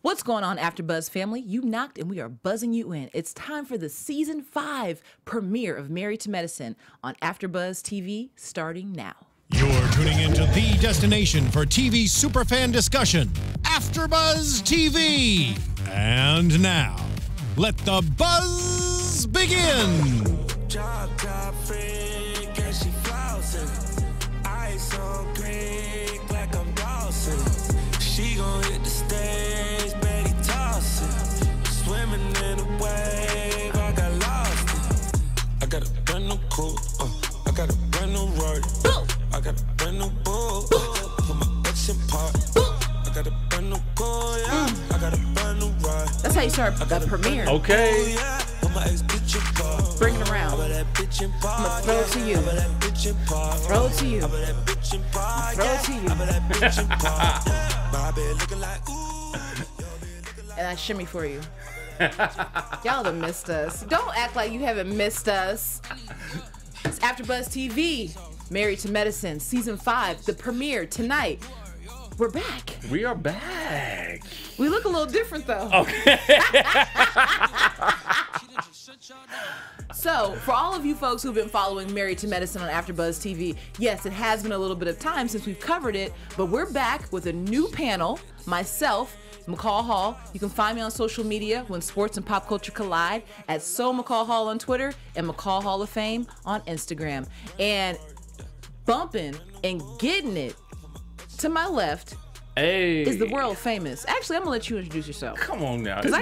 What's going on, AfterBuzz family? You knocked and we are buzzing you in. It's time for the Season 5 premiere of Married to Medicine on AfterBuzz TV, starting now. You're tuning into the destination for TV superfan discussion, AfterBuzz TV. And now, let the buzz begin. Drop freak and she flossing. Ice on Greek like I'm Dawson. She gon' hit the stage, Betty tossing. Swimming in a wave, I got lost. I got a brand new coupe, I got a brand new Rory. I got a brand new bull, put my ex in park. I got a brand new car, yeah. I got a brand new ride. That's how you start the premiere. Okay. Bring it around. I'm gonna throw it to you. Throw it to you. Throw it to you. And I shimmy for you. Y'all have missed us. Don't act like you haven't missed us. It's AfterBuzz TV, Married to Medicine, Season 5, the premiere tonight. We're back. We are back. We look a little different though. Okay. So, for all of you folks who've been following Married to Medicine on AfterBuzz TV, yes, it has been a little bit of time since we've covered it, but we're back with a new panel. Myself, McCall Hall. You can find me on social media when sports and pop culture collide at McCall Hall on Twitter and McCall Hall of Fame on Instagram. And bumping and getting it to my left is the world famous. Actually, I'm gonna let you introduce yourself. Come on now. Because I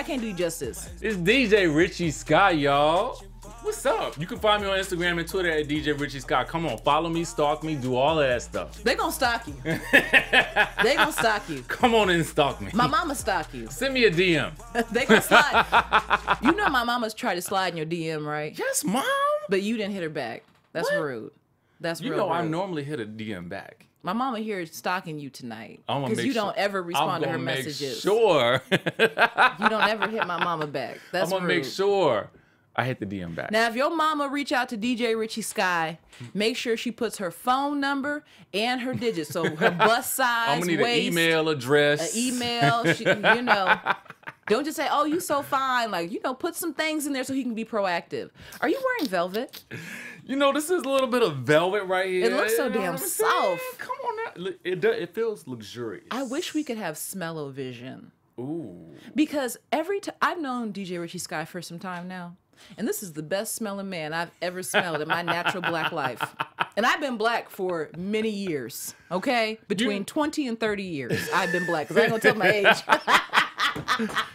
can't do you justice. It's DJ Richie Skye, y'all. What's up? You can find me on Instagram and Twitter at DJ Richie Skye. Come on, follow me, stalk me, do all of that stuff. They gonna stalk you. They gonna stalk you. Come on and stalk me. My mama stalk you. Send me a DM. They gonna slide. You know my mama's tried to slide in your DM, right? Yes, mom. But you didn't hit her back. That's rude. That's real rude. I normally hit a DM back. My mama here is stalking you tonight because you don't ever respond to her messages. Sure. You don't ever hit my mama back. That's I'm gonna make sure I hit the DM back. Now, if your mama reach out to DJ Richie Skye, make sure she puts her phone number and her digits. So her bust size, I'm gonna need waist, an email address. An email, you know. Don't just say, oh, you so fine. Like, you know, put some things in there so he can be proactive. Are you wearing velvet? You know, this is a little bit of velvet right here. It looks so damn soft. Come on now. It feels luxurious. I wish we could have smell-o-vision. Ooh. Because every time, I've known DJ Richie Skye for some time now. And this is the best smelling man I've ever smelled in my natural black life. And I've been black for many years, okay? Between 20 and 30 years, I've been black. Because I ain't going to tell my age.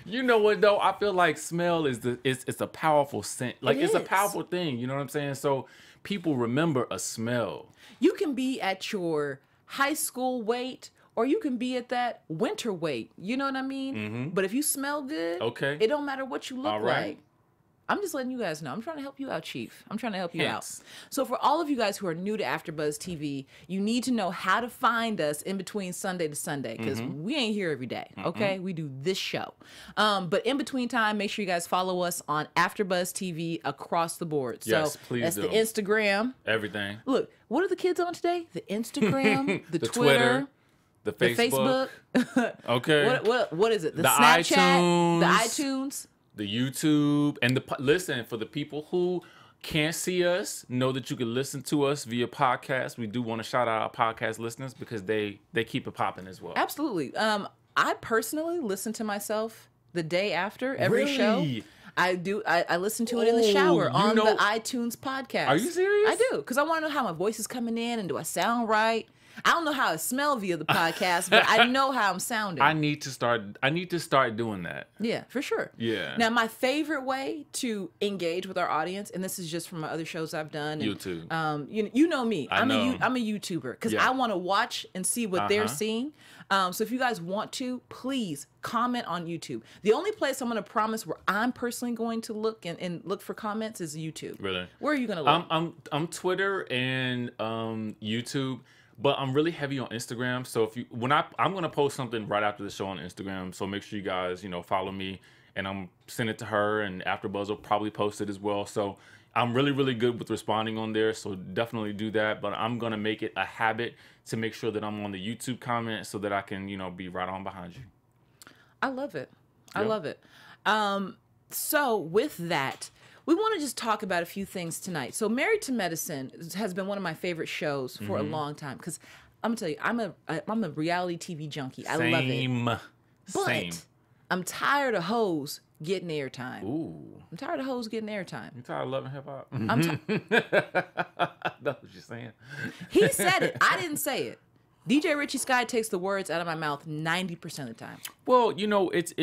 You know what, though? I feel like smell is it's a powerful scent. Like, it's a powerful thing. You know what I'm saying? So people remember a smell. You can be at your high school weight, or you can be at that winter weight. You know what I mean? Mm-hmm. But if you smell good, okay, it don't matter what you look all right. like. I'm just letting you guys know. I'm trying to help you out, Chief. I'm trying to help you out. So for all of you guys who are new to AfterBuzz TV, you need to know how to find us in between Sunday to Sunday, because we ain't here every day, okay? We do this show. But in between time, make sure you guys follow us on AfterBuzz TV across the board. Yes, so please that's do. the Instagram. Everything. Look, what are the kids on today? The Instagram, the Twitter, the Facebook. Okay. What is it? The Snapchat, iTunes. The iTunes. The YouTube, and listen, for the people who can't see us, know that you can listen to us via podcast. We do want to shout out our podcast listeners because they keep it popping as well. Absolutely. I personally listen to myself the day after every show. I do. I listen to it in the shower on the iTunes podcast. Are you serious? I do, because I want to know how my voice is coming in and do I sound right. I don't know how I smell via the podcast, but I know how I'm sounding. I need to start doing that. Yeah, for sure. Yeah. Now, my favorite way to engage with our audience, and this is just from my other shows I've done. And, YouTube. You know me. I'm know. a YouTuber because I want to watch and see what they're seeing. So if you guys want to, please comment on YouTube. The only place I'm going to promise where I'm personally going to look and look for comments is YouTube. Really? Where are you going to look? I'm Twitter and YouTube. But I'm really heavy on Instagram, so I'm gonna post something right after the show on Instagram. So make sure you guys, follow me, and I'm send it to her, and AfterBuzz will probably post it as well. So I'm really, really good with responding on there. So definitely do that. But I'm gonna make it a habit to make sure that I'm on the YouTube comment so that I can, be right on behind you. I love it. I love it. So with that, we want to just talk about a few things tonight. So Married to Medicine has been one of my favorite shows for a long time because I'm gonna tell you, I'm a reality TV junkie. I love it. Same. But I'm tired of hoes getting airtime. Ooh. I'm tired of hoes getting airtime. You tired of loving hip hop? That's what you're saying. He said it. I didn't say it. DJ Richie Skye takes the words out of my mouth 90% of the time. Well, you know, it's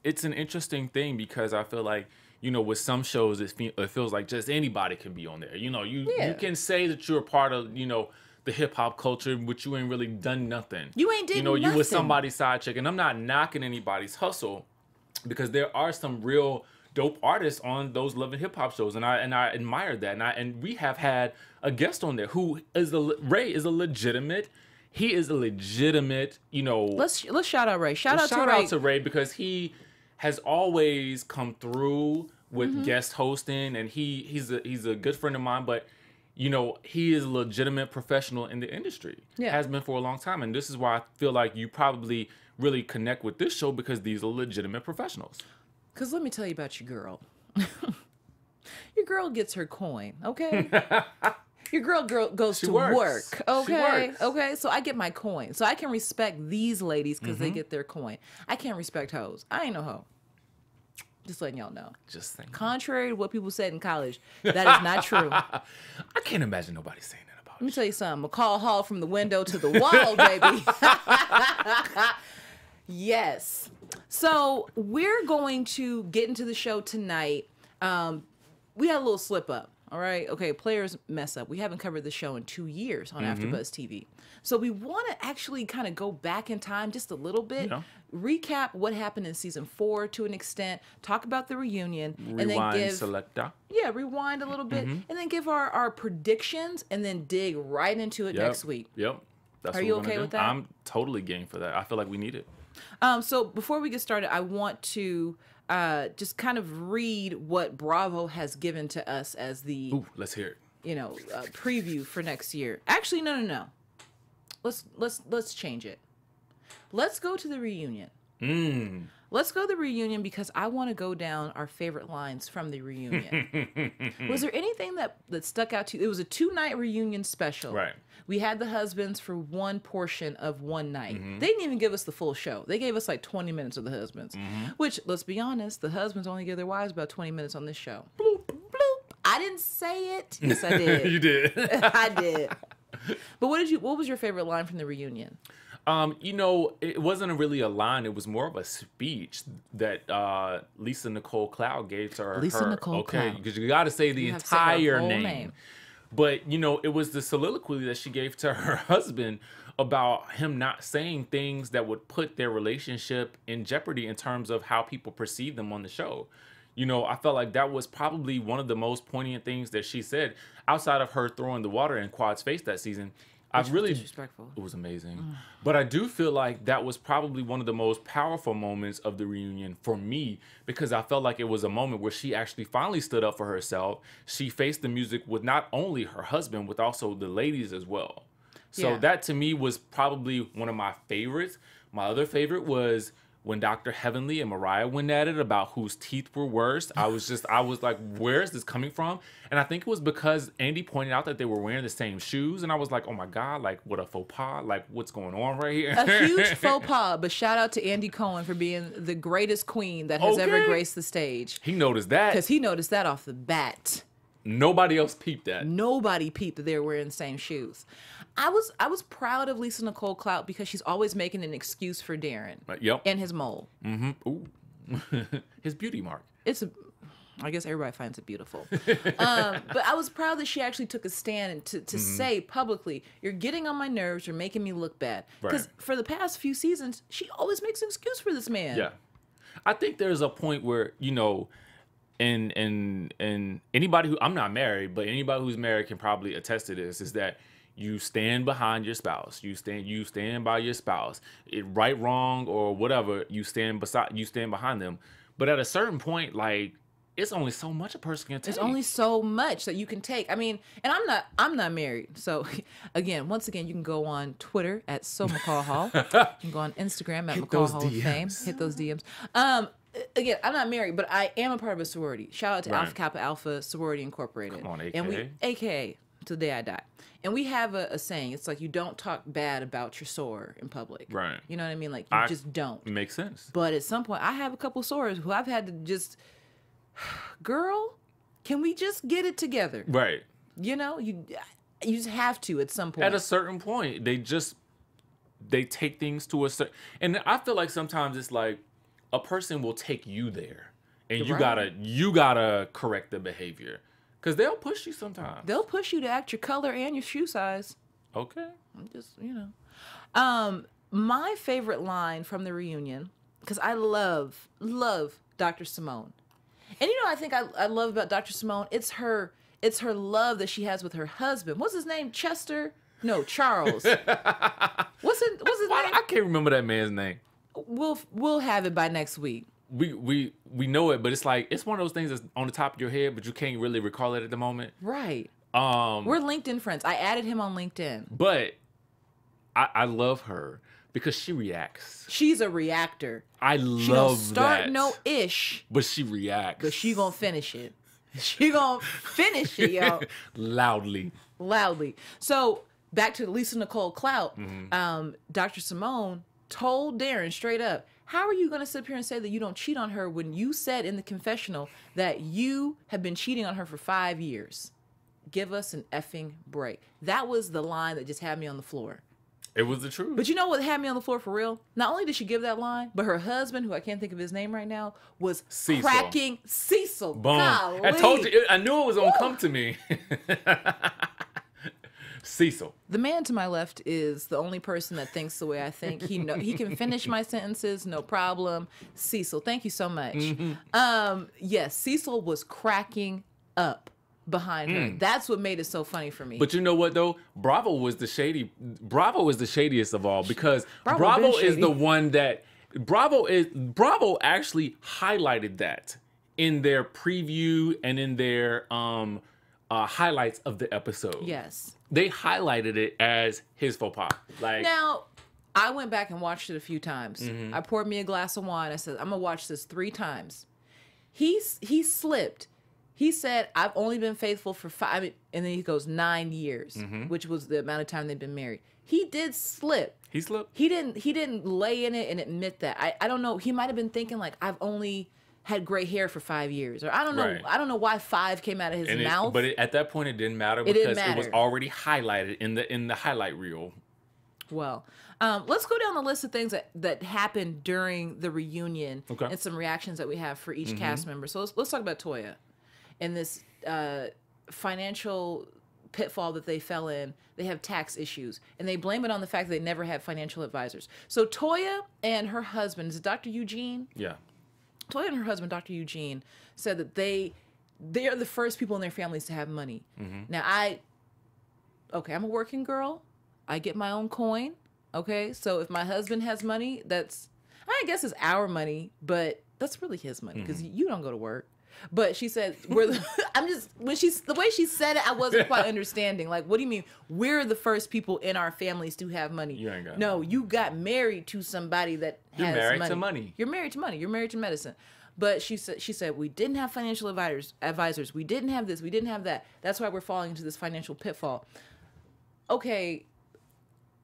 an interesting thing because I feel like, you know, with some shows, it feels like just anybody can be on there. You know, you can say that you're a part of, you know, the hip hop culture, but you ain't really done nothing. You ain't did nothing. You was somebody's side chick, and I'm not knocking anybody's hustle because there are some real dope artists on those Love and Hip Hop shows, and I admire that. And we have had a guest on there who is Ray is a legitimate. He is a legitimate, you know. Let's shout out Ray. Shout out to Ray because he has always come through with guest hosting, and he's a good friend of mine. But you know, he is a legitimate professional in the industry. Yeah, has been for a long time, and this is why I feel like you probably really connect with this show because these are legitimate professionals. Because let me tell you about your girl. Your girl gets her coin, okay? Your girl goes to work, okay? Okay, so I get my coin. So I can respect these ladies because they get their coin. I can't respect hoes. I ain't no hoe. Just letting y'all know. Just saying. Contrary to what people said in college, that is not true. I can't imagine nobody saying that about Let me tell you something. McCall Hall from the window to the wall, baby. Yes. So we're going to get into the show tonight. We had a little slip up. All right. Okay. Players mess up. We haven't covered the show in 2 years on AfterBuzz TV. So we want to actually kind of go back in time just a little bit, recap what happened in season 4 to an extent, talk about the reunion, and then give selector. Yeah, rewind a little bit, and then give our predictions, and then dig right into it next week. Yep. That's Are what you we're gonna okay do. with that? I'm totally game for that. I feel like we need it. So before we get started, I want to just kind of read what Bravo has given to us as the Let's hear it. You know, preview for next year. Actually, no. Let's change it. Let's go to the reunion. Let's go to the reunion because I want to go down our favorite lines from the reunion. Was there anything that stuck out to you? It was a 2-night reunion special. Right. We had the husbands for one portion of one night. They didn't even give us the full show. They gave us like 20 minutes of the husbands, which, let's be honest, the husbands only give their wives about 20 minutes on this show. Bloop, bloop. I didn't say it. Yes, I did. You did. I did. But what was your favorite line from the reunion? You know, it wasn't really a line. It was more of a speech that Lisa Nicole Cloud gave to her. Lisa Nicole Cloud. Because you got to say the entire name. But, you know, it was the soliloquy that she gave to her husband about him not saying things that would put their relationship in jeopardy in terms of how people perceive them on the show. You know, I felt like that was probably one of the most poignant things that she said outside of her throwing the water in Quad's face that season. Which was disrespectful. It was amazing. But I do feel like that was probably one of the most powerful moments of the reunion for me because I felt like it was a moment where she actually finally stood up for herself. She faced the music with not only her husband, with also the ladies as well. So that to me was probably one of my favorites. My other favorite was when Dr. Heavenly and Mariah went at it about whose teeth were worse. I was like, where is this coming from? And I think it was because Andy pointed out that they were wearing the same shoes. And I was like, oh my God, like what a faux pas. Like what's going on right here? A huge faux pas, but shout out to Andy Cohen for being the greatest queen that has ever graced the stage. He noticed that. Because he noticed that off the bat. Nobody else peeped that. Nobody peeped that they were wearing the same shoes. I was proud of Lisa Nicole Clout because she's always making an excuse for Darren. And his mole. Ooh. His beauty mark. I guess everybody finds it beautiful. But I was proud that she actually took a stand to say publicly, you're getting on my nerves, you're making me look bad. Because for the past few seasons, she always makes an excuse for this man. Yeah. I think there's a point where, you know, and anybody who, I'm not married, but anybody who's married can probably attest to this, is that you stand behind your spouse. You stand by your spouse. Right, wrong, or whatever, you stand behind them. But at a certain point, like, it's only so much a person can take. There's only so much that you can take. I mean, and I'm not married. So once again, you can go on Twitter at McCall Hall. You can go on Instagram at McCall Hall of Fame. Hit those DMs. Again, I'm not married, but I am a part of a sorority. Shout out to Alpha Kappa Alpha Sorority Incorporated. Come on, AKA. And AKA, till the day I die. And we have a saying. It's like, you don't talk bad about your soror in public. Right. You know what I mean? Like, you just don't. Makes sense. But at some point, I have a couple sorors who I've had to just, girl, can we just get it together? Right. You know, you just have to at some point. At a certain point, they take things to a certain, and I feel like sometimes it's like a person will take you there, and you gotta correct the behavior. Because they'll push you sometimes. They'll push you to act your color and your shoe size. Okay. I'm just, my favorite line from the reunion, because I love Dr. Simone. And I think I love about Dr. Simone, it's her love that she has with her husband. What's his name? Chester? No, Charles. What's his name? I can't remember that man's name. We'll have it by next week. We know it, but it's like, it's one of those things that's on the top of your head, but you can't really recall it at the moment. Right. We're LinkedIn friends. I added him on LinkedIn. But I love her because she reacts. She's a reactor. I love she don't start that. no ish. But she reacts. But she gonna finish it. She gonna finish it, yo. Loudly. So back to Lisa Nicole Clout. Dr. Simone told Darren straight up, how are you going to sit here and say that you don't cheat on her when you said in the confessional that you have been cheating on her for 5 years? Give us an effing break. That was the line that just had me on the floor. It was the truth. But you know what had me on the floor for real? Not only did she give that line, but her husband, who I can't think of his name right now, was Cecil. cracking Cecil. Boom. Golly. I told you. I knew it was going to come to me. Cecil. The man to my left is the only person that thinks the way I think. He can finish my sentences, no problem. Cecil, thank you so much. Yes, Cecil was cracking up behind her. That's what made it so funny for me. But you know what though? Bravo was the shadiest of all, because Bravo Bravo is shady. the one that Bravo actually highlighted that in their preview and in their highlights of the episode. Yes. They highlighted it as his faux pas. Like, now, I went back and watched it a few times. I poured me a glass of wine. I said, I'm going to watch this 3 times. He slipped. He said, I've only been faithful for 5, and then he goes 9 years, which was the amount of time they've been married. He did slip. He slipped? He didn't lay in it and admit that. I don't know. He might have been thinking like, I've only had gray hair for 5 years, or I don't know. Right. I don't know why 5 came out of his mouth. But at that point, it didn't matter because it was already highlighted in the highlight reel. Well, let's go down the list of things that happened during the reunion and some reactions that we have for each cast member. So let's talk about Toya and this financial pitfall that they fell in. They have tax issues, and they blame it on the fact that they never had financial advisors. So Toya and her husband, is it Dr. Eugene? Yeah. Toya and her husband, Dr. Eugene, said that they are the first people in their families to have money. Now, I'm a working girl. I get my own coin. Okay, so if my husband has money, I guess it's our money, but that's really his money because you don't go to work. But she said, the way she said it, I wasn't quite understanding. Like, what do you mean? We're the first people in our families to have money. You ain't got no, you got married to somebody that has money. You're married to money. You're married to money. You're married to medicine. But she said, we didn't have financial advisors. We didn't have this. We didn't have that. That's why we're falling into this financial pitfall. Okay,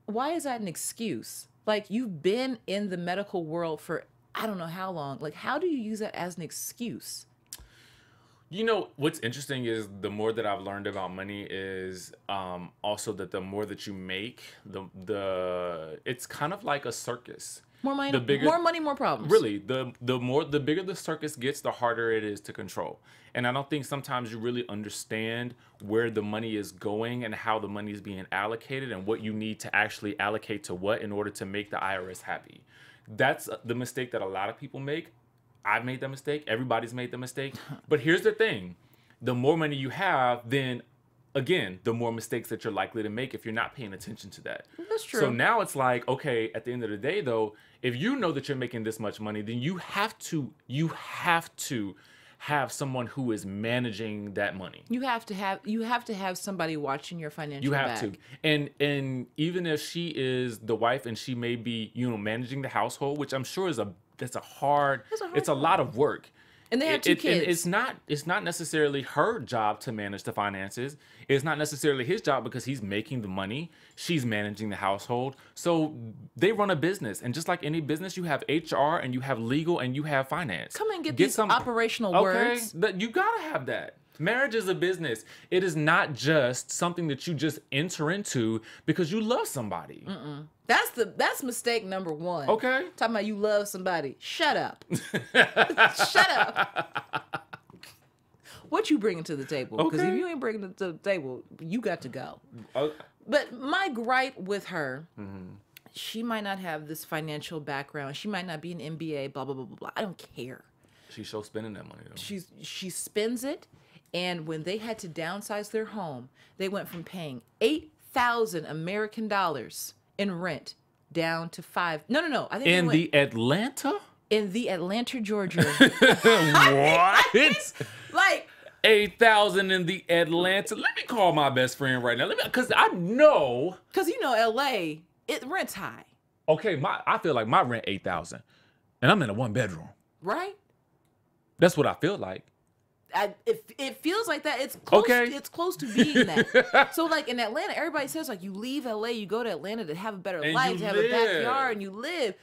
why is that an excuse? Like, you've been in the medical world for I don't know how long. Like, how do you use that as an excuse? You know, what's interesting is the more that I've learned about money is also that the more that you make, it's kind of like a circus. More money, more money, more problems. Really, the bigger the circus gets, the harder it is to control. And I don't think sometimes you really understand where the money is going and how the money is being allocated and what you need to actually allocate to what in order to make the IRS happy. That's the mistake that a lot of people make. I've made that mistake. Everybody's made the mistake. But here's the thing. The more money you have, then, again, the more mistakes that you're likely to make if you're not paying attention to that. That's true. So now it's like, okay, at the end of the day, though, if you know that you're making this much money, then you have to have someone who is managing that money. You have to have somebody watching your financial You have bag. to. And even if she is the wife and she may be, managing the household, which I'm sure is it's a lot of work. And they have two kids. And it's not necessarily her job to manage the finances. It's not necessarily his job because he's making the money. She's managing the household. So they run a business. And just like any business, you have HR and you have legal and you have finance. Come and get these operational words. You gotta have that. Marriage is a business. It is not just something that you just enter into because you love somebody. That's mistake number one. Okay. Talking about you love somebody. Shut up. Shut up. What you bringing to the table? Because if you ain't bringing it to the table, you got to go. But my gripe with her, she might not have this financial background. She might not be an MBA, blah, blah, blah, blah, blah. I don't care. She's still spending that money, though. She spends it. And when they had to downsize their home, they went from paying $8,000 American dollars in rent down to $5. No. I think in the Atlanta, Georgia. What? Like $8,000 in the Atlanta. Let me call my best friend right now. Because I know. Because LA, rent's high. Okay, I feel like my rent $8,000, and I'm in a 1-bedroom. Right. That's what I feel like. It feels like that. It's close. Okay. It's close to being that. So like in Atlanta, everybody says like you leave LA, you go to Atlanta to have a better life, to have a backyard, and you live.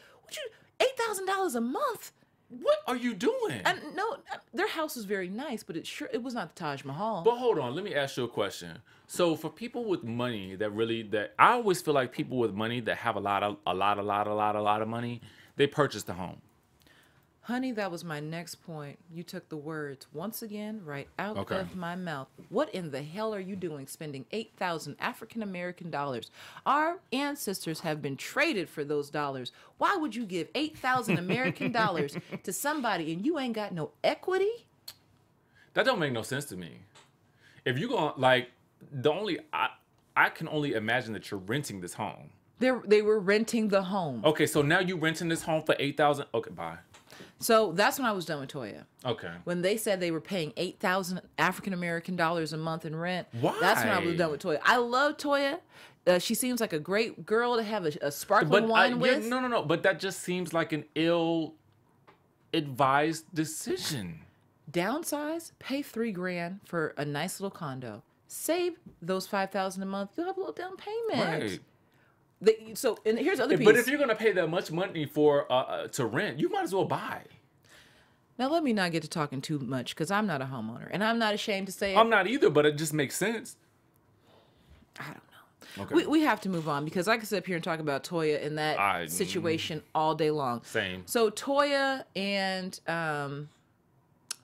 $8,000 a month? What are you doing? And no, their house was very nice, but it was not the Taj Mahal. But hold on, let me ask you a question. So for people with money that I always feel like people with money that have a lot of money, they purchase the home. Honey, that was my next point. You took the words once again right out of my mouth. What in the hell are you doing spending 8,000 African American dollars? Our ancestors have been traded for those dollars. Why would you give 8,000 American dollars to somebody and you ain't got no equity? That don't make no sense to me. If you're going I can only imagine that you're renting this home. They were renting the home. Okay, so now you renting this home for 8,000. Okay, bye. So that's when I was done with Toya. Okay. When they said they were paying 8,000 African American dollars a month in rent. Why? That's when I was done with Toya. I love Toya. She seems like a great girl to have a sparkling wine with. No. But that just seems like an ill-advised decision. Downsize, pay $3,000 for a nice little condo. Save those $5,000 a month. You'll have a little down payment. Right. And here's the other piece. But if you're gonna pay that much money for to rent, you might as well buy. Now let me not get to talking too much because I'm not a homeowner and I'm not ashamed to say it. I'm not either, but it just makes sense. I don't know. Okay. We have to move on because I could sit up here and talk about Toya in that situation all day long. Same. So Toya and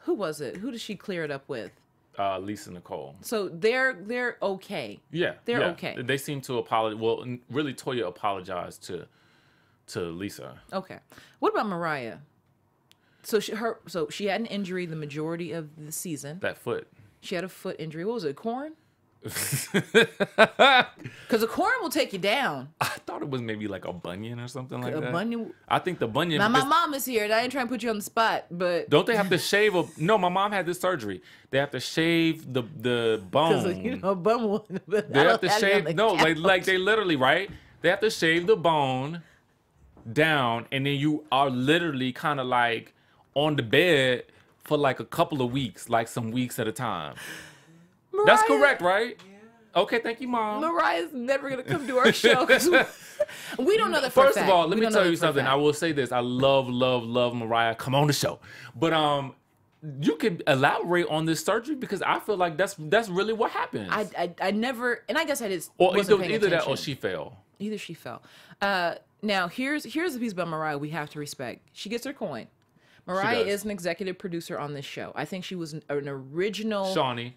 who was it? Who did she clear it up with? Lisa Nicole. So they're okay. Yeah, they're okay. They seem to apologize. Well, really, Toya apologized to Lisa. Okay. What about Mariah? So she had an injury the majority of the season. That foot. She had a foot injury. What was it? Corn? Because a corn will take you down. I thought it was maybe like a bunion or something like that. A bunion. I think the bunion. Now my mom is here. And I ain't trying to put you on the spot, but don't they have to shave? No, my mom had this surgery. They have to shave the bone. A bone. They have to shave. No, like they literally They have to shave the bone down, and then you are literally kind of like on the bed for like a couple of weeks, like some weeks at a time. Mariah, that's correct, right? Yeah. Okay, thank you, Mom. Mariah's never going to come to our show. We don't know that for First of all, let me tell you something. I will say this. I love Mariah. Come on the show. But you can elaborate on this surgery because I feel like that's really what happens. I never, and I guess I just wasn't paying attention. That or she fell. Either she fell. Now, here's the piece about Mariah we have to respect. She gets her coin. Mariah is an executive producer on this show. I think she was an original... Shawnee.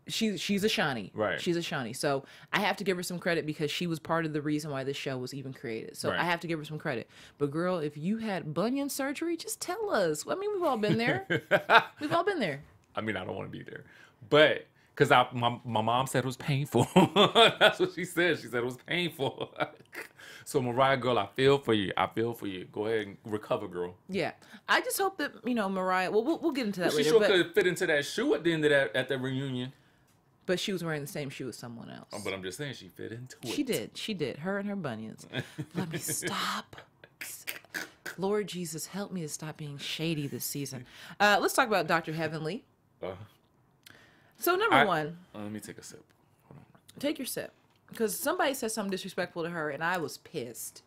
She's a Shawnee. Right. She's a Shawnee. So I have to give her some credit because she was part of the reason why this show was even created. So I have to give her some credit. But girl, if you had bunion surgery, just tell us. I mean, we've all been there. We've all been there. I mean, I don't want to be there. But... Because my mom said it was painful. That's what she said. She said it was painful. So Mariah, girl, I feel for you. Go ahead and recover, girl. Yeah, I just hope that Mariah. Well, we'll get into that She later. sure But, could fit into that shoe at the end of that at the reunion. but she was wearing the same shoe as someone else. But I'm just saying she fit into it. She did. Her and her bunions. Let me stop. Lord Jesus, help me to stop being shady this season. Let's talk about Dr. Heavenly. So number one. Let me take a sip. Hold on. Take your sip. Because somebody said something disrespectful to her, and I was pissed.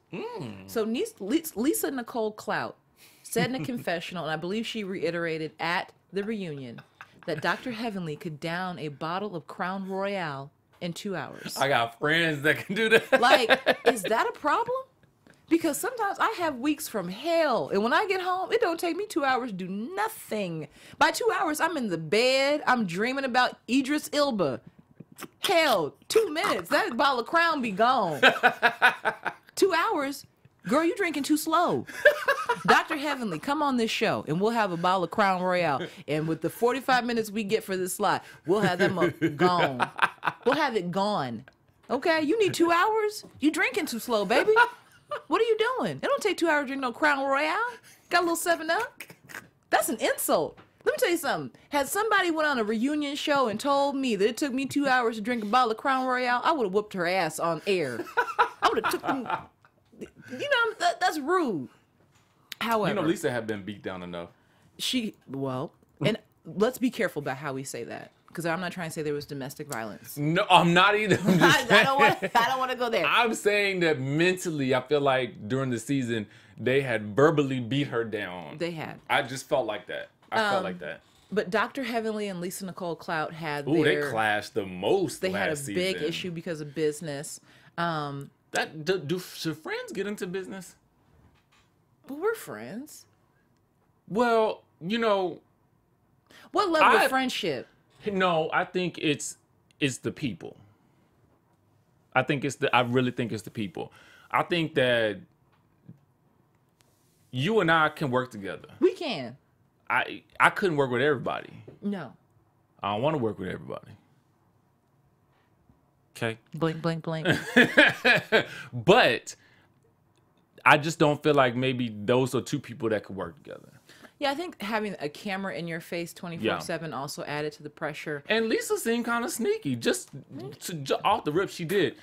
So Lisa Nicole Clout said in a confessional, and I believe she reiterated at the reunion, that Dr. Heavenly could down a bottle of Crown Royale in 2 hours. I got friends that can do that. Like, is that a problem? Because sometimes I have weeks from hell, and when I get home, it don't take me 2 hours to do nothing. By 2 hours, I'm in the bed, I'm dreaming about Idris Elba. Hell, 2 minutes, that bottle of Crown be gone. 2 hours, girl, you drinking too slow. Dr. Heavenly, come on this show, and we'll have a bottle of Crown Royale. And with the 45 minutes we get for this slot, we'll have them gone. We'll have it gone. Okay, you need 2 hours? You drinking too slow, baby. What are you doing? It don't take 2 hours to drink no Crown Royale. Got a little 7-Up? That's an insult. Let me tell you something. Had somebody went on a reunion show and told me that it took me 2 hours to drink a bottle of Crown Royale, I would have whooped her ass on air. I would have took them. That's rude. However, Lisa had been beat down enough. And let's be careful about how we say that. Because I'm not trying to say there was domestic violence. No, I'm not either. I don't want to go there. I'm saying that mentally, I feel like during the season, they had verbally beat her down. They had. I just felt like that. I felt like that. But Dr. Heavenly and Lisa Nicole Clout had they clashed the most They last had a season. big issue because of business. Should friends get into business? But we're friends. Well, What level of friendship? No, I think it's the people. I really think it's the people. I think that you and I can work together. We can. I couldn't work with everybody. No. I don't want to work with everybody. Okay? Blink, blink, blink. But I just don't feel like maybe those are two people that could work together. Yeah, I think having a camera in your face 24/7 also added to the pressure. And Lisa seemed kind of sneaky. Just off the rip, she did.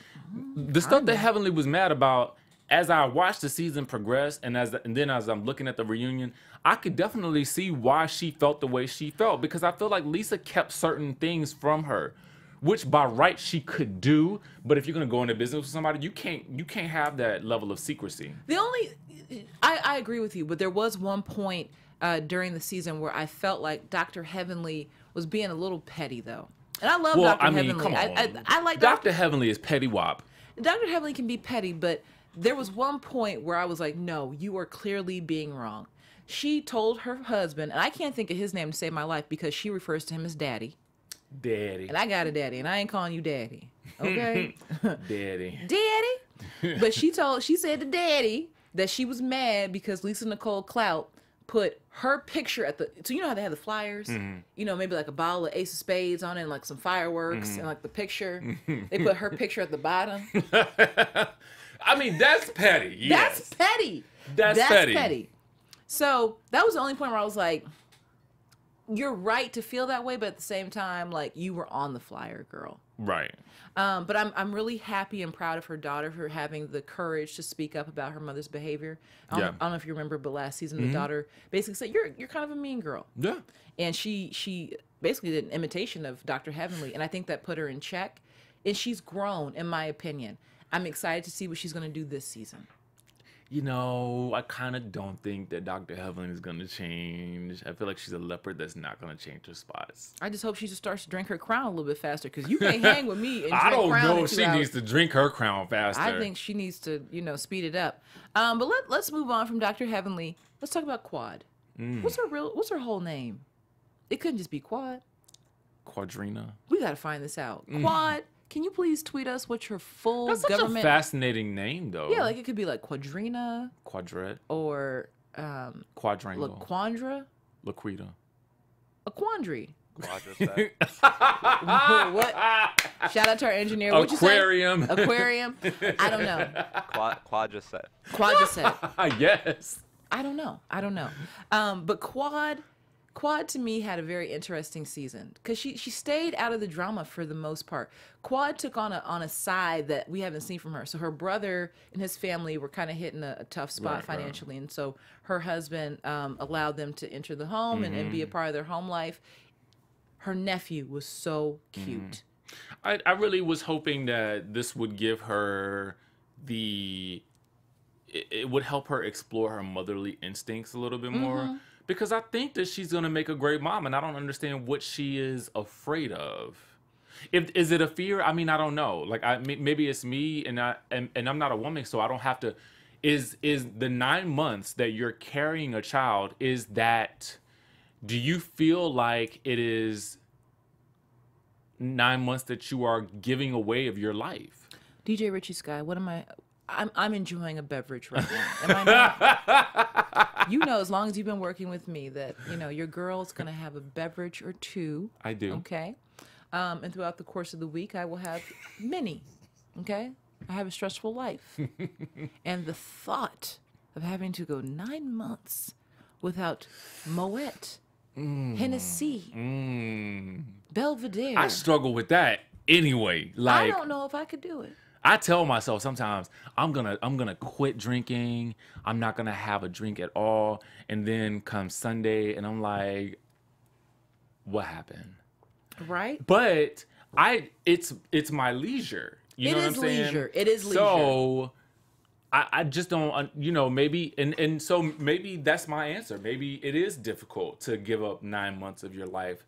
The stuff that Heavenly was mad about, as I watched the season progress, and then as I'm looking at the reunion, I could definitely see why she felt the way she felt. Because I feel like Lisa kept certain things from her, which by right she could do. But if you're gonna go into business with somebody, you can't have that level of secrecy. I agree with you, but there was one point during the season where I felt like Dr. Heavenly was being a little petty, though. And I love Dr. Heavenly. Come on. I like Dr. Heavenly is petty wop. Dr. Heavenly can be petty, but there was one point where I was like, no, you are clearly being wrong. She told her husband, and I can't think of his name to save my life because she refers to him as daddy. Daddy. And I got a daddy, and I ain't calling you daddy. Okay? Daddy. Daddy? But she said to daddy that she was mad because Lisa Nicole Clout put her picture at so you know how they have the flyers? Mm-hmm. Maybe like a bottle of Ace of Spades on it and like some fireworks and like the picture. They put her picture at the bottom. I mean, that's petty. Yes. That's petty. That's petty. So that was the only point where I was like, you're right to feel that way, but at the same time, like, you were on the flyer, girl. Right. But I'm really happy and proud of her daughter for having the courage to speak up about her mother's behavior. I don't know if you remember, but last season the daughter basically said, "You're kind of a mean girl." Yeah. And she basically did an imitation of Dr. Heavenly, and I think that put her in check. And she's grown, in my opinion. I'm excited to see what she's going to do this season. I kind of don't think that Dr. Heavenly is going to change. I feel like she's a leopard that's not going to change her spots. I just hope she just starts to drink her Crown a little bit faster, because you can't hang with me and drink I don't Crown know in if 2 she hours. needs to drink her Crown faster. I think she needs to, speed it up. But let's move on from Dr. Heavenly. Let's talk about Quad. What's her whole name? It couldn't just be Quad. Quadrina. We got to find this out. Quad. Can you please tweet us what your full That's government... such a fascinating name, though. Yeah, like it could be like Quadrina. Quadret. Or... Quadrangle. Laquandra. Laquita. A quandary. Quadricep. What? Shout out to our engineer. What'd you say? Aquarium. Aquarium. I don't know. Quadricep. Quadricep. Yes. I don't know. But Quad to me had a very interesting season because she stayed out of the drama for the most part. Quad took on a side that we haven't seen from her. So her brother and his family were kind of hitting a tough spot financially, and so her husband allowed them to enter the home and be a part of their home life. Her nephew was so cute. I really was hoping that this would give her it would help her explore her motherly instincts a little bit more. Because I think that she's going to make a great mom, and I don't understand what she is afraid of. Is it a fear? I mean, I don't know. Like, maybe it's me, and I'm not a woman, so I don't have to. Is the 9 months that you're carrying a child, do you feel like it is 9 months that you are giving away of your life? DJ Richie Skye, what am I? I'm enjoying a beverage right now. Am I not? You know, as long as you've been working with me, that your girl's gonna have a beverage or two. I do. Okay, and throughout the course of the week, I will have many. Okay, I have a stressful life, and the thought of having to go 9 months without Moet, Hennessy, Belvedere. I struggle with that anyway. I don't know if I could do it. I tell myself sometimes I'm gonna quit drinking. I'm not gonna have a drink at all. And then come Sunday, and I'm like, what happened? Right. But it's my leisure. You know what I'm saying? Leisure. It is leisure. So I just don't. Maybe and so maybe that's my answer. Maybe it is difficult to give up 9 months of your life.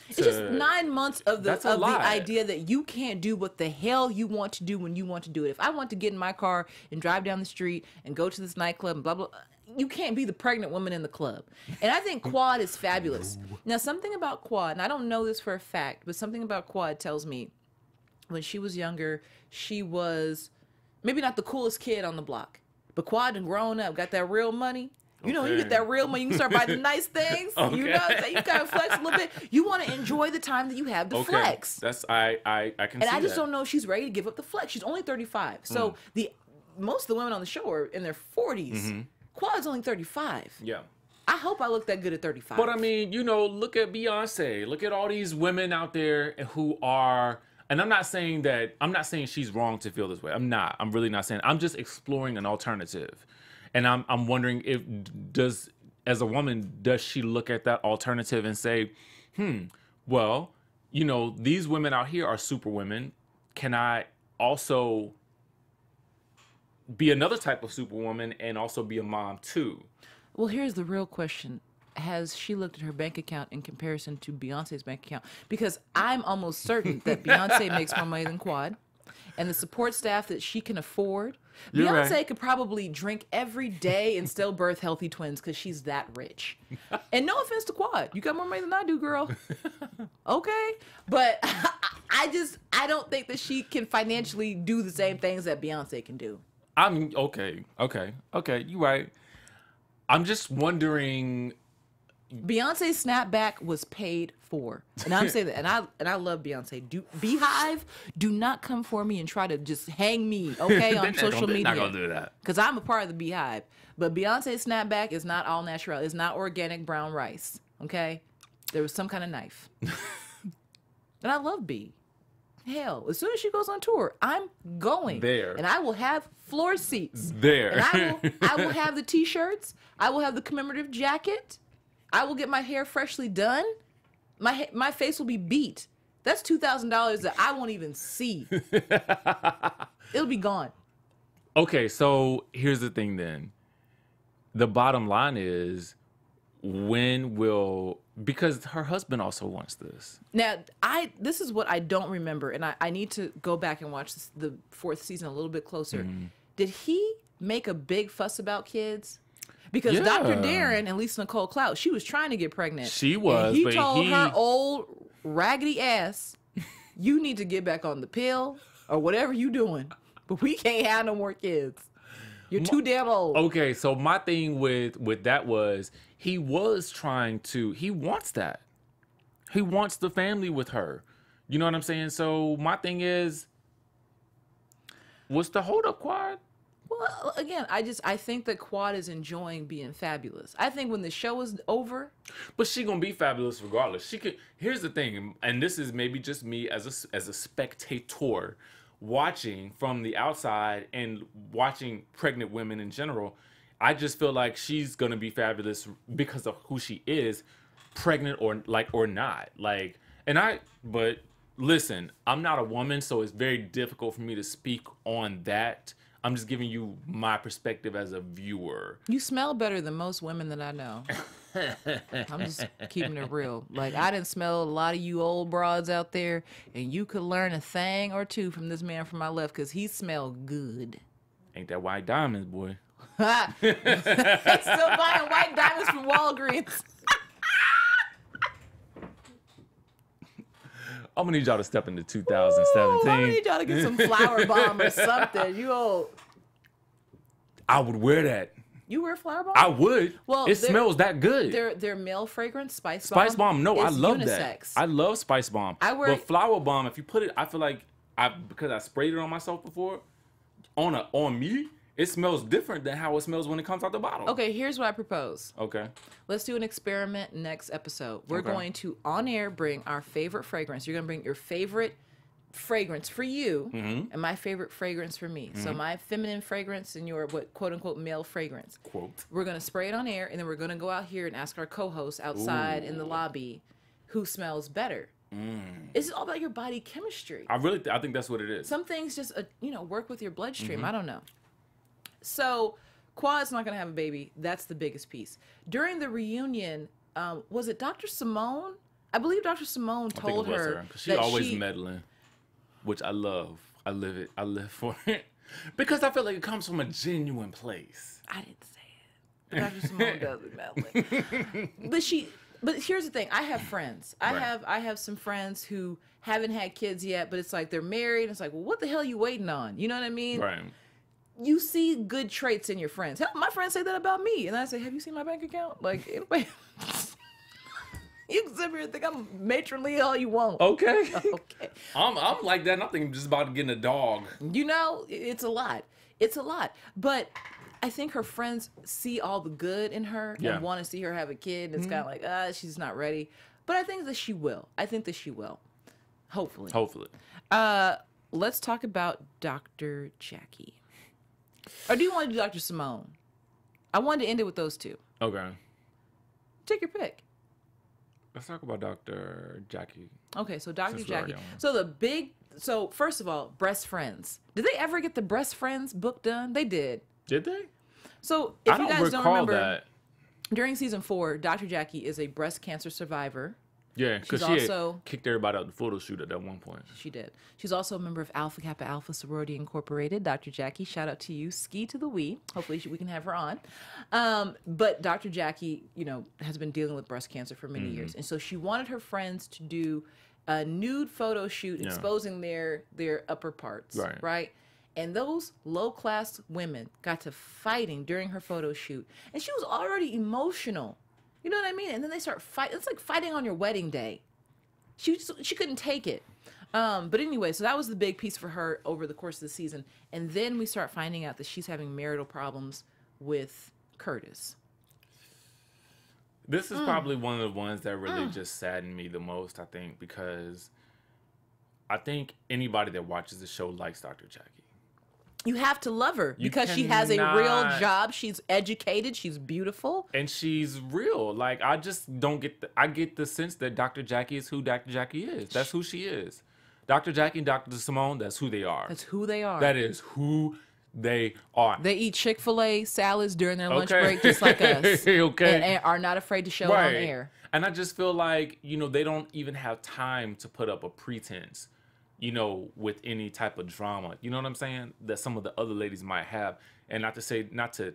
It's just 9 months of the lot. idea that you can't do what the hell you want to do when you want to do it. If I want to get in my car and drive down the street and go to this nightclub and blah, blah, you can't be the pregnant woman in the club. And I think Quad is fabulous. Now, something about Quad, and I don't know this for a fact, but something about Quad tells me when she was younger, she was maybe not the coolest kid on the block, but Quad and grown up, got that real money. You know, you get that real money, you can start buying the nice things. Okay. You know, you kind of flex a little bit. You want to enjoy the time that you have to flex. That's I can see and I just that. don't know if she's ready to give up the flex. She's only 35. So most of the women on the show are in their 40s. Quad's only 35. Yeah. I hope I look that good at 35. But I mean, look at Beyonce. Look at all these women out there who are, and I'm not saying she's wrong to feel this way. I'm not. I'm really not saying. I'm just exploring an alternative. And I'm wondering as a woman, does she look at that alternative and say, well, these women out here are super women. Can I also be another type of superwoman and also be a mom too? Well, here's the real question. Has she looked at her bank account in comparison to Beyonce's bank account? Because I'm almost certain that Beyonce makes more money than Quad. And the support staff that she can afford. You're Beyonce right. could probably drink every day and still birth healthy twins because she's that rich. And no offense to Quad. You got more money than I do, girl. Okay? But I don't think that she can financially do the same things that Beyonce can do. I'm okay. You're right. I'm just wondering. Beyonce's snapback was paid for, and I'm saying that, and I love Beyonce. Beehive, do not come for me and try to just hang me, okay, on social media. They're not gonna do that because I'm a part of the Beehive. But Beyonce's snapback is not all natural. It's not organic brown rice. Okay, there was some kind of knife, and I love Bee. Hell, as soon as she goes on tour, I'm going there, and I will have floor seats there, and I will have the T-shirts. I will have the commemorative jacket. I will get my hair freshly done. My face will be beat. That's $2,000 that I won't even see. It'll be gone. Okay, so here's the thing then. The bottom line is, because her husband also wants this. Now, this is what I don't remember, and I need to go back and watch the fourth season a little bit closer. Did he make a big fuss about kids? Because Dr. Darren and Lisa Nicole Clout, she was trying to get pregnant. She was, and he but told her old raggedy ass, you need to get back on the pill or whatever you doing. But we can't have no more kids. You're too damn old. Okay, so my thing with that was he wants that. He wants the family with her. You know what I'm saying? So my thing is, what's the holdup, Quad? Well, again, I think that Quad is enjoying being fabulous. I think when the show is over, but she gonna be fabulous regardless. She could. Here's the thing, and this is maybe just me as a spectator watching from the outside and watching pregnant women in general. I just feel like she's gonna be fabulous because of who she is, pregnant or not. But listen, I'm not a woman, so it's very difficult for me to speak on that. I'm just giving you my perspective as a viewer. you smell better than most women that I know. I'm just keeping it real. Like, I didn't smell a lot of you old broads out there, and you could learn a thing or two from this man from my left, because he smelled good. Ain't that white diamonds, boy? Still buying white diamonds from Walgreens. I'm gonna need y'all to step into 2017. Ooh, I'm gonna need y'all to get some flower bomb or something. You old. I would wear that. You wear flower bomb? I would. Well, it smells that good. Their male fragrance, Spice Bomb. Spice Bomb, no, I love unisex. that. I love Spice Bomb. But Flower Bomb, if you put it, I feel like because I sprayed it on myself before, on me, it smells different than how it smells when it comes out the bottle. Okay, here's what I propose. Okay. Let's do an experiment next episode. We're going to, on air, bring our favorite fragrance. You're going to bring your favorite fragrance for you and my favorite fragrance for me. So my feminine fragrance and your quote unquote male fragrance. Quote. We're going to spray it on air, and then we're going to go out here and ask our co-hosts outside in the lobby who smells better. It's all about your body chemistry. I think that's what it is. Some things just work with your bloodstream. I don't know. So Quad's not going to have a baby. That's the biggest piece. During the reunion, was it Dr. Simone? I believe Dr. Simone told her because she's always meddling, which I love. I live it. I live for it because I feel like it comes from a genuine place. I didn't say it. Dr. Simone does be meddling. But here's the thing. I have friends. I have some friends who haven't had kids yet, but it's like they're married. And it's like, well, what the hell are you waiting on? You know what I mean? Right. You see good traits in your friends. Hell, my friends say that about me. And I say, have you seen my bank account? Like, anybody... You can sit here and think I'm matronly all you want. Okay. Okay. I'm like that, and I'm thinking just about getting a dog. You know, it's a lot. It's a lot. But I think her friends see all the good in her and want to see her have a kid. It's kind of like, she's not ready. But I think that she will. Hopefully. Let's talk about Dr. Jackie. Or do you want to do Dr. Simone? I wanted to end it with those two. Okay. Take your pick. Let's talk about Dr. Jackie. Okay, so Dr. Jackie. So first of all, Breast Friends. Did they ever get the Breast Friends book done? They did. Did they? So if you guys don't remember, that. During season 4, Dr. Jackie is a breast cancer survivor. Yeah, because she also kicked everybody out the photo shoot at that one point. She did. She's also a member of Alpha Kappa Alpha Sorority Incorporated. Dr. Jackie, shout out to you. Ski to the we. Hopefully we can have her on. But Dr. Jackie, has been dealing with breast cancer for many years. And so she wanted her friends to do a nude photo shoot exposing their upper parts. Right? And those low-class women got to fighting during her photo shoot. And she was already emotional. You know what I mean? And then they start fighting. It's like fighting on your wedding day. She couldn't take it. But anyway, so that was the big piece for her over the course of the season. And then we start finding out that she's having marital problems with Curtis. This is probably one of the ones that really just saddened me the most, I think, because I think anybody that watches the show likes Dr. Jackie. You have to love her because she has a real job. She's educated. She's beautiful. And she's real. Like, I just don't I get the sense that Dr. Jackie is who Dr. Jackie is. That's who she is. Dr. Jackie and Dr. Simone, that's who they are. That's who they are. That is who they are. They eat Chick-fil-A salads during their lunch break just like us. And are not afraid to show it on air. And I just feel like, they don't even have time to put up a pretense. With any type of drama, you know what I'm saying? That some of the other ladies might have. And not to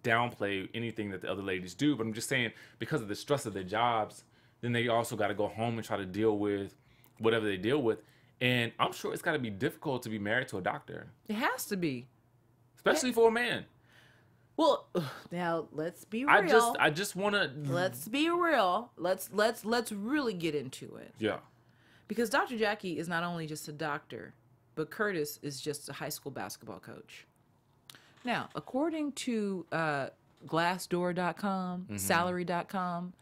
downplay anything that the other ladies do, but I'm just saying because of the stress of their jobs, then they also got to go home and try to deal with whatever they deal with. And I'm sure it's got to be difficult to be married to a doctor. It has to be. Especially for a man. Well, now let's be real. I just want to. Let's be real. Let's really get into it. Yeah. Because Dr. Jackie is not only just a doctor, but Curtis is just a high school basketball coach. Now, according to Glassdoor.com, Salary.com,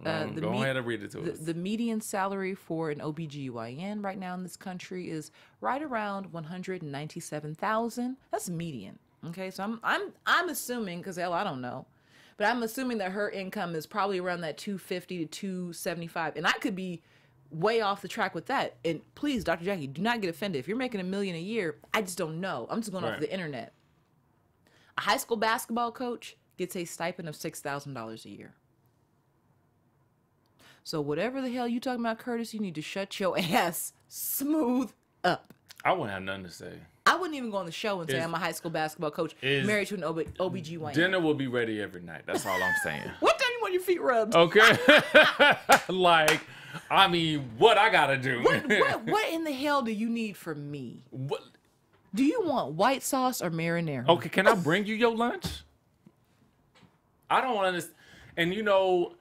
Go ahead and read it to us. the median salary for an OBGYN right now in this country is right around $197,000. That's median. Okay, so I'm assuming, because hell, I don't know, but I'm assuming that her income is probably around that 250 to 275, and I could be way off the track with that. And please, Dr. Jackie, do not get offended. If you're making $1 million a year, I just don't know. I'm just going off the internet. A high school basketball coach gets a stipend of $6,000 a year. So whatever the hell you talking about, Curtis, you need to shut your ass smooth up. I wouldn't have nothing to say. I wouldn't even go on the show and say I'm a high school basketball coach married to an OBGYN. Dinner will be ready every night. That's all I'm saying. What time you want your feet rubbed? Okay. Like, I mean, what I gotta do? What in the hell do you need from me? What? Do you want white sauce or marinara? Okay, can I bring you your lunch? I don't understand. And you know,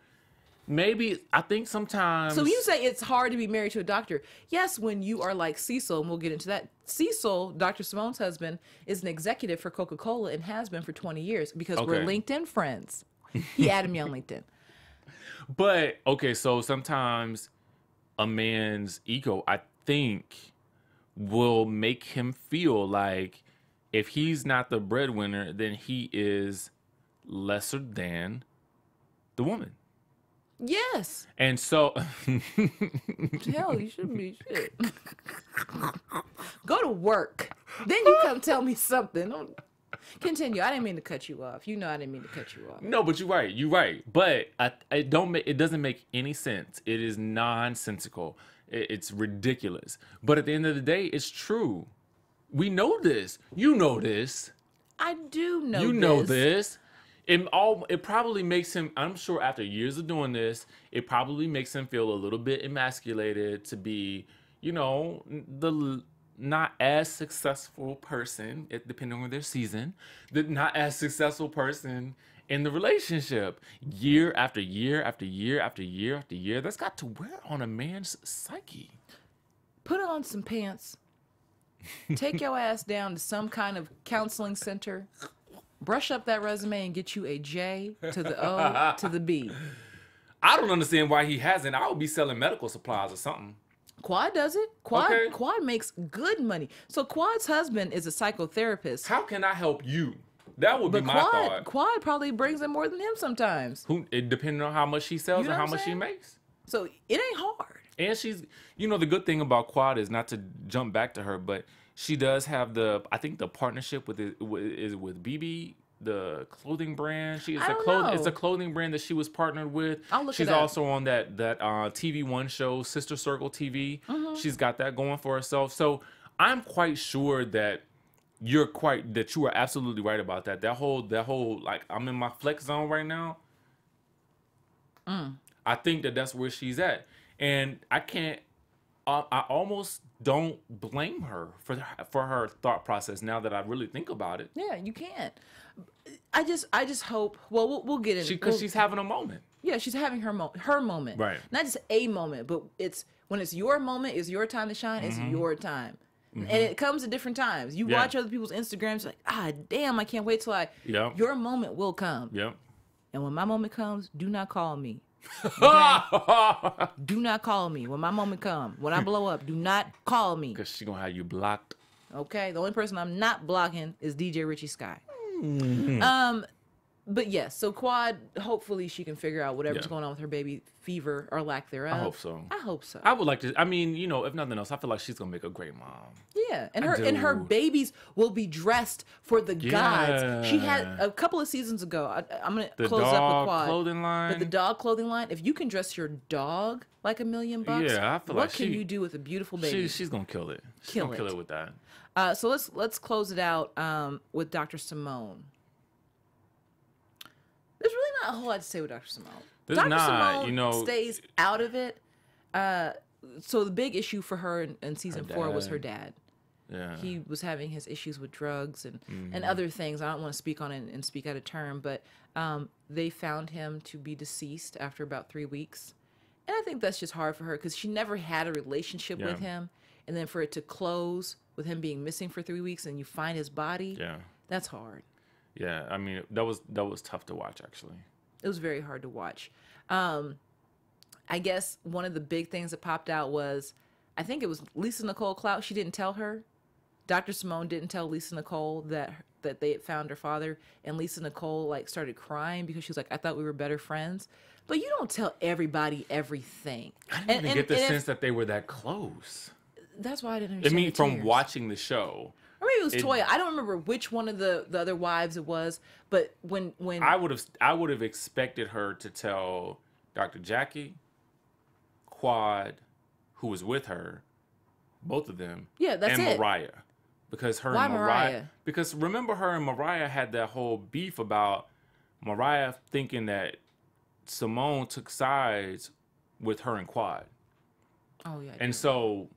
maybe I think sometimes. So you say it's hard to be married to a doctor. Yes, when you are like Cecil, and we'll get into that. Cecil, Dr. Simone's husband, is an executive for Coca-Cola and has been for 20 years because we're LinkedIn friends. He added me on LinkedIn. But, okay, so sometimes a man's ego, I think, will make him feel like if he's not the breadwinner, then he is lesser than the woman. Yes. And so hell, you shouldn't be shit. Go to work. Then you come tell me something. Continue. I didn't mean to cut you off. You know I didn't mean to cut you off. No, but you're right. You're right. But it doesn't make any sense. It is nonsensical. It's ridiculous. But at the end of the day, it's true. We know this. You know this. I do know You know this. It probably makes him, I'm sure after years of doing this, it probably makes him feel a little bit emasculated to be, you know, the not as successful person, depending on their season, the not as successful person in the relationship. Year after year after year after year after year, that's got to wear on a man's psyche. Put on some pants. Take your ass down to some kind of counseling center. Brush up that resume and get you a J to the O to the B. I don't understand why he hasn't. I would be selling medical supplies or something. Quad does it. Quad makes good money. So Quad's husband is a psychotherapist. How can I help you? That would be my thought. Quad probably brings in more than him sometimes. It depending on how much she sells and how much she makes. So it ain't hard. And she's, you know, the good thing about Quad is, not to jump back to her, but she does have I think the partnership with BB, the clothing brand. It's a clothing brand that she was partnered with. She's also on that TV One show, Sister Circle TV. She's got that going for herself. So I'm quite sure that you are absolutely right about that. That whole like, I'm in my flex zone right now. I think that's where she's at, and I can't. I almost don't blame her for her thought process now that I really think about it. Yeah, you can't. I just hope. Well, we'll get into because she's having a moment. Yeah, she's having her moment. Right. Not just a moment, but when it's your moment, it's your time to shine. It's your time, and it comes at different times. You watch other people's Instagrams, like, damn, I can't wait till your moment will come. Yep. And when my moment comes, do not call me. Okay? Do not call me when my moment comes. When I blow up, do not call me. Because she's going to have you blocked. Okay? The only person I'm not blocking is DJ Richie Skye. But yes, so Quad, hopefully she can figure out whatever's going on with her baby fever or lack thereof. I hope so. I hope so. I would like to, I mean, you know, if nothing else, I feel like she's going to make a great mom. Yeah, and her babies will be dressed for the gods. She had a couple of seasons ago. I'm going to close up with Quad. Clothing line. But the dog clothing line, if you can dress your dog like $1 million, yeah, I feel what can you do with a beautiful baby? She's going to kill it. She's going to kill it with that. So let's close it out with Dr. Simone. There's really not a whole lot to say with Dr. Simone. There's Dr. not, Simone you know, stays out of it. So the big issue for her in season 4 was her dad. Yeah. He was having his issues with drugs and other things. I don't want to speak on it and speak out of turn, but they found him to be deceased after about 3 weeks. And I think that's just hard for her because she never had a relationship with him. And then for it to close with him being missing for 3 weeks and you find his body, that's hard. Yeah, I mean, that was tough to watch, actually. It was very hard to watch. I guess one of the big things that popped out was, I think it was Lisa Nicole Clout. She didn't tell her. Dr. Simone didn't tell Lisa Nicole that they had found her father. And Lisa Nicole, like, started crying because she was like, I thought we were better friends. But you don't tell everybody everything. I didn't even get the sense that they were that close. That's why I didn't understand. I mean, from watching the show. Or maybe it was Toya. I don't remember which one of the other wives it was. But when I would have expected her to tell Dr. Jackie, Quad, who was with her, both of them, that's and it. Mariah. Because her Why and Mariah? Because remember, her and Mariah had that whole beef about Mariah thinking that Simone took sides with her and Quad. Oh, yeah. And so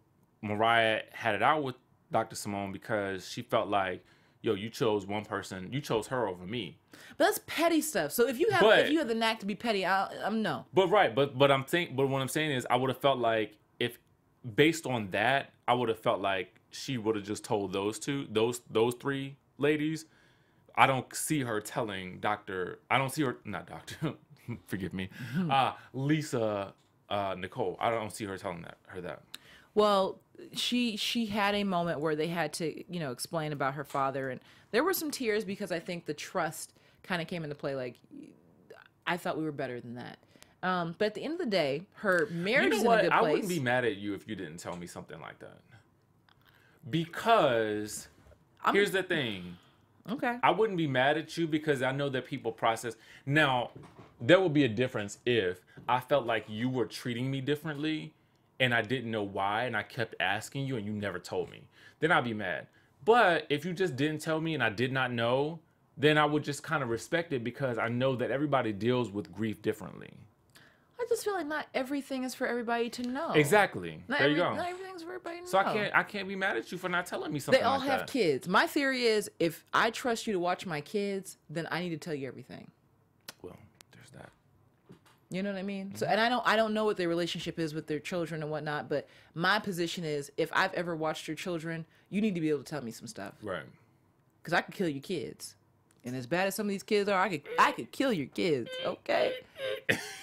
Mariah had it out with Dr. Simone because she felt like, yo, you chose one person, you chose her over me. But that's petty stuff. So if you have the knack to be petty, I'm no. But what I'm saying is, I would have felt like, if based on that, I would have felt like she would have just told those three ladies. I don't see her telling forgive me, Lisa Nicole. I don't see her telling her that. Well, she had a moment where they had to, explain about her father, and there were some tears because I think the trust kind of came into play. Like, I thought we were better than that. But at the end of the day, her marriage is in a good place. I wouldn't be mad at you if you didn't tell me something like that. Because here's the thing. Okay. I wouldn't be mad at you because I know that people process. Now, there would be a difference if I felt like you were treating me differently and I didn't know why and I kept asking you and you never told me. Then I'd be mad. But if you just didn't tell me and I did not know, then I would just kind of respect it because I know that everybody deals with grief differently. I just feel like not everything is for everybody to know. Exactly. There you go. Not everything's for everybody to know. So I can't be mad at you for not telling me something They all like have that. kids. My theory is, if I trust you to watch my kids, then I need to tell you everything. Well, there's that. You know what I mean? So, and I don't know what their relationship is with their children and whatnot, but my position is, if I've ever watched your children, you need to be able to tell me some stuff. Right. Because I could kill your kids. And as bad as some of these kids are, I could kill your kids, okay?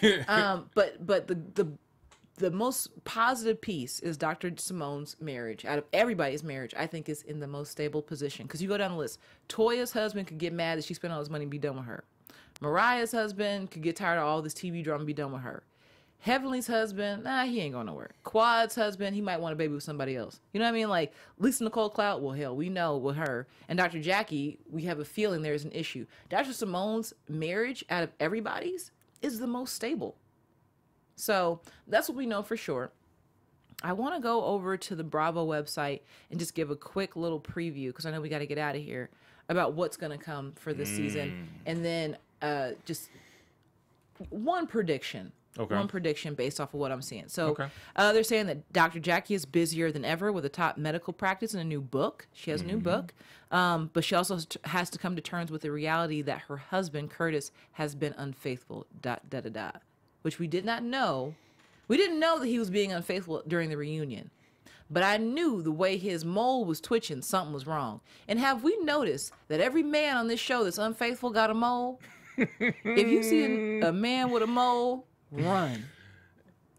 But the most positive piece is Dr. Simone's marriage. Out of everybody's marriage, I think is in the most stable position. Because you go down the list. Toya's husband could get mad that she spent all this money and be done with her. Mariah's husband could get tired of all this TV drama and be done with her. Heavenly's husband, he ain't going nowhere. Quad's husband, he might want a baby with somebody else. You know what I mean? Like, Lisa Nicole Clout, well, hell, we know with her. And Dr. Jackie, we have a feeling there's an issue. Dr. Simone's marriage, out of everybody's, is the most stable. So that's what we know for sure. I want to go over to the Bravo website and just give a quick little preview, because I know we got to get out of here, about what's going to come for this season. And then just one prediction. Okay. One prediction based off of what I'm seeing. So they're saying that Dr. Jackie is busier than ever with a top medical practice and a new book. She has a new book. But she also has to come to terms with the reality that her husband, Curtis, has been unfaithful, ... which we did not know. We didn't know that he was being unfaithful during the reunion. But I knew the way his mole was twitching, something was wrong. And have we noticed that every man on this show that's unfaithful got a mole? If you see a man with a mole, run.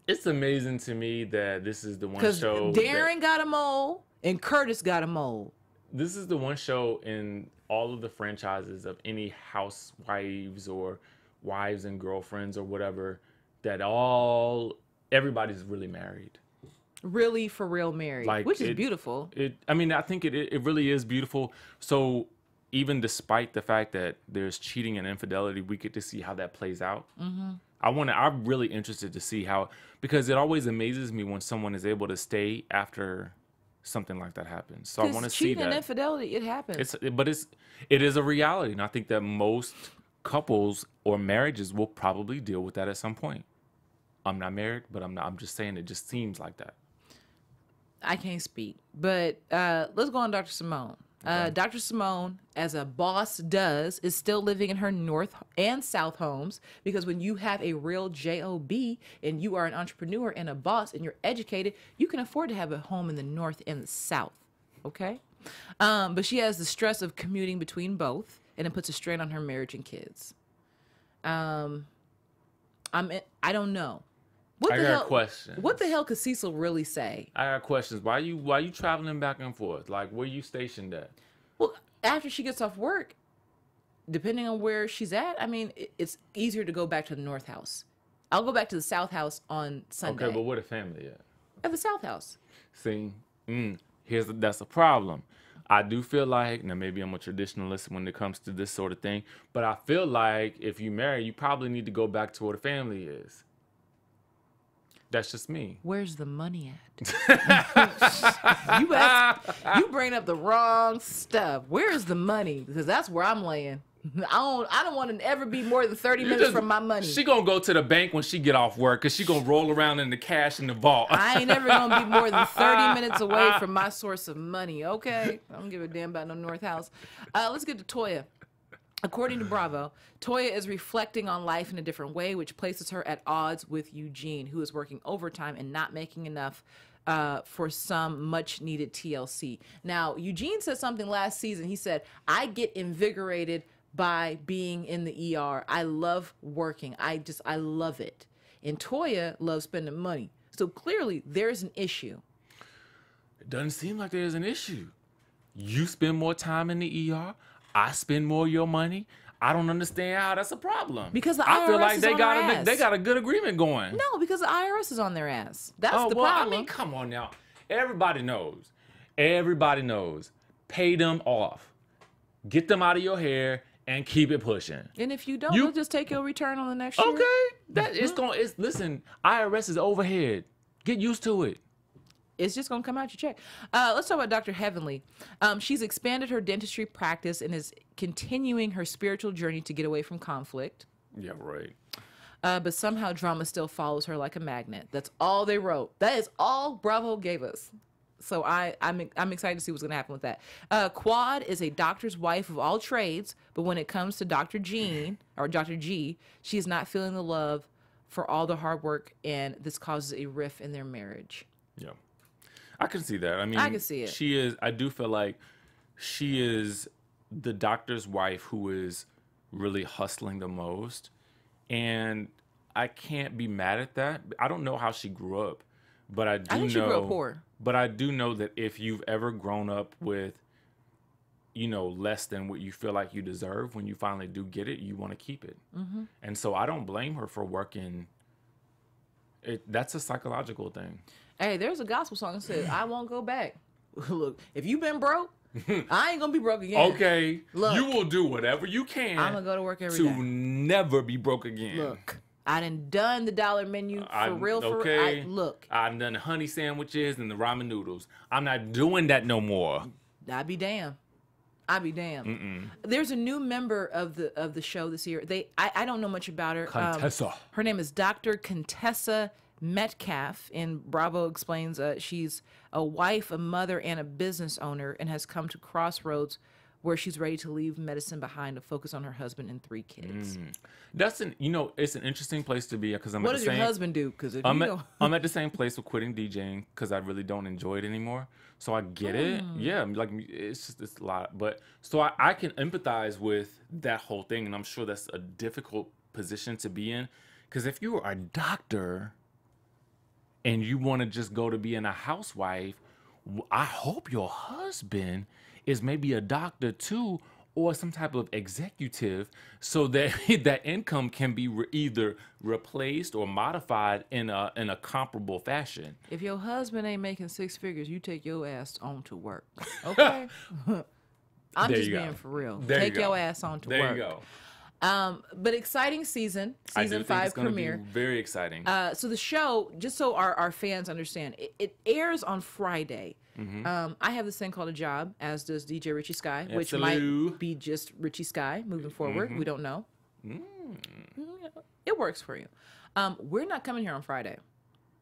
It's amazing to me that this is the one show. Because Darren got a mole and Curtis got a mole. This is the one show in all of the franchises of any housewives or wives and girlfriends or whatever that everybody's really married. Really, for real married, like, which is beautiful. I think it really is beautiful. So even despite the fact that there's cheating and infidelity, we get to see how that plays out. Mm-hmm. I'm really interested to see how, because it always amazes me when someone is able to stay after something like that happens. So I want to see that. Cheating and infidelity, it happens. It is a reality, and I think that most couples or marriages will probably deal with that at some point. I'm not married, but I'm just saying it just seems like that. I can't speak, but let's go on Dr. Simone. Dr. Simone, as a boss does, is still living in her north and south homes, because when you have a real job and you are an entrepreneur and a boss and you're educated, you can afford to have a home in the north and the south. Okay? But she has the stress of commuting between both, and it puts a strain on her marriage and kids. I don't know. I got questions. What the hell could Cecil really say? I got questions. Why you traveling back and forth? Like, where you stationed at? Well, after she gets off work, depending on where she's at, I mean, it's easier to go back to the North House. I'll go back to the South House on Sunday. Okay, but where the family at? At the South House. See, that's a problem. I do feel like, now maybe I'm a traditionalist when it comes to this sort of thing, but I feel like if you marry, you probably need to go back to where the family is. That's just me. Where's the money at? You bring up the wrong stuff. Where's the money? Because that's where I'm laying. I don't want to ever be more than 30 minutes from my money. She gonna go to the bank when she get off work, because she gonna roll around in the cash in the vault. I ain't never gonna be more than 30 minutes away from my source of money, okay? I don't give a damn about no North House. Let's get to Toya. According to Bravo, Toya is reflecting on life in a different way, which places her at odds with Eugene, who is working overtime and not making enough for some much-needed TLC. Now, Eugene said something last season. He said, I get invigorated by being in the ER. I love working. I love it. And Toya loves spending money. So clearly, there's an issue. It doesn't seem like there's an issue. You spend more time in the ER. I spend more of your money. I don't understand how that's a problem. Because the IRS I feel like is they on got their ass. they got a good agreement going. No, because the IRS is on their ass. That's the well, problem. I mean, come on now. Everybody knows. Everybody knows. Pay them off. Get them out of your hair and keep it pushing. And if you don't, they'll just take your return on the next year. Okay. Listen, IRS is overhead. Get used to it. It's just going to come out your check. Let's talk about Dr. Heavenly. She's expanded her dentistry practice and is continuing her spiritual journey to get away from conflict. Yeah, right. But somehow drama still follows her like a magnet. That's all they wrote. That is all Bravo gave us. So I'm excited to see what's going to happen with that. Quad is a doctor's wife of all trades, but when it comes to Dr. G, she is not feeling the love for all the hard work, and this causes a rift in their marriage. Yeah. I can see that. I mean, I can see it. I do feel like she is the doctor's wife who is really hustling the most. And I can't be mad at that. I don't know how she grew up, but I think she grew up poor. But I do know that if you've ever grown up with, less than what you feel like you deserve, when you finally do get it, you want to keep it. Mm-hmm. And so I don't blame her for working. That's a psychological thing. Hey, there's a gospel song that says, I won't go back. Look, if you've been broke, I ain't going to be broke again. Okay. Look, you will do whatever you can. I'm going to go to work every day. To never be broke again. Look, I done the dollar menu for real. I done the honey sandwiches and the ramen noodles. I'm not doing that no more. I'd be damned. There's a new member of the show this year. I don't know much about her. Contessa. Her name is Dr. Contessa Metcalf, and Bravo explains she's a wife, a mother, and a business owner, and has come to crossroads where she's ready to leave medicine behind to focus on her husband and 3 kids. That's it's an interesting place to be, because what does your husband do? Because I'm at the same place with quitting DJing because I really don't enjoy it anymore. So I get it. Yeah, like it's a lot. But so I can empathize with that whole thing, and I'm sure that's a difficult position to be in, because if you are a doctor and you want to just go to being a housewife, I hope your husband is maybe a doctor too, or some type of executive, so that that income can be either replaced or modified in a comparable fashion. If your husband ain't making 6 figures, you take your ass on to work. Okay? I'm just being for real. Take your ass on to work. There you go. But exciting season 5 premiere. Be very exciting. So the show, just so our fans understand, it airs on Friday. Mm-hmm. I have this thing called a job, as does DJ Richie Skye, which might be just Richie Skye moving forward. Mm-hmm. We don't know. It works for you. We're not coming here on Friday.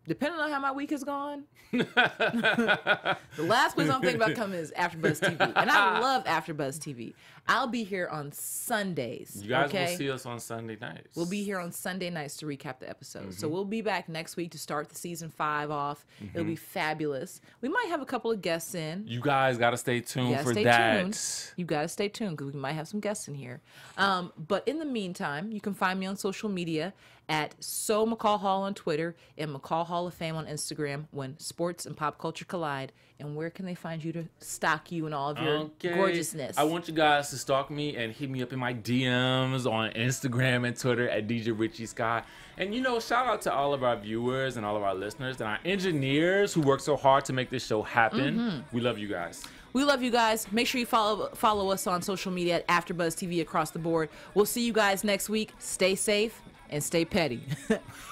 Depending on how my week has gone. The last place I'm thinking about coming is AfterBuzz TV. And I love AfterBuzz TV. I'll be here on Sundays. You guys will see us on Sunday nights. We'll be here on Sunday nights to recap the episodes. So we'll be back next week to start the season 5 off. It'll be fabulous. We might have a couple of guests in. You guys got to stay tuned for that. You got to stay tuned because we might have some guests in here. But in the meantime, you can find me on social media at McCall Hall on Twitter and McCall Hall of Fame on Instagram when sports and pop culture collide. And where can they find you to stalk you and all of your gorgeousness? I want you guys to stalk me and hit me up in my DMs on Instagram and Twitter at DJ Richie Skye. And, you know, shout out to all of our viewers and all of our listeners and our engineers who work so hard to make this show happen. We love you guys. We love you guys. Make sure you follow us on social media at AfterBuzz TV across the board. We'll see you guys next week. Stay safe and stay petty.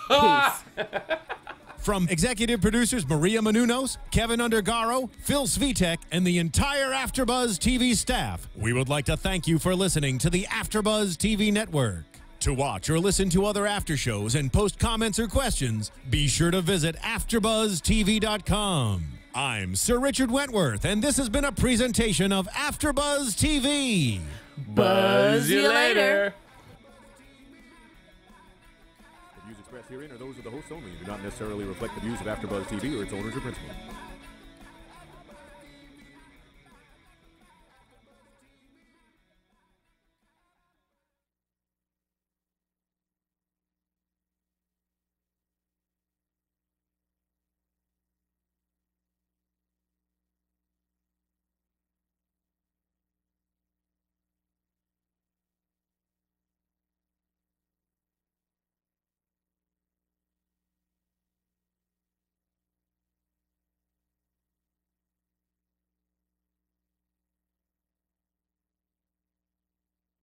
Peace. From executive producers Maria Menounos, Kevin Undergaro, Phil Svitek, and the entire AfterBuzz TV staff, we would like to thank you for listening to the AfterBuzz TV network. To watch or listen to other after shows and post comments or questions, be sure to visit AfterBuzzTV.com. I'm Sir Richard Wentworth, and this has been a presentation of AfterBuzz TV. Buzz you later. The views expressed herein are those of the hosts only and do not necessarily reflect the views of AfterBuzz TV or its owners or principals.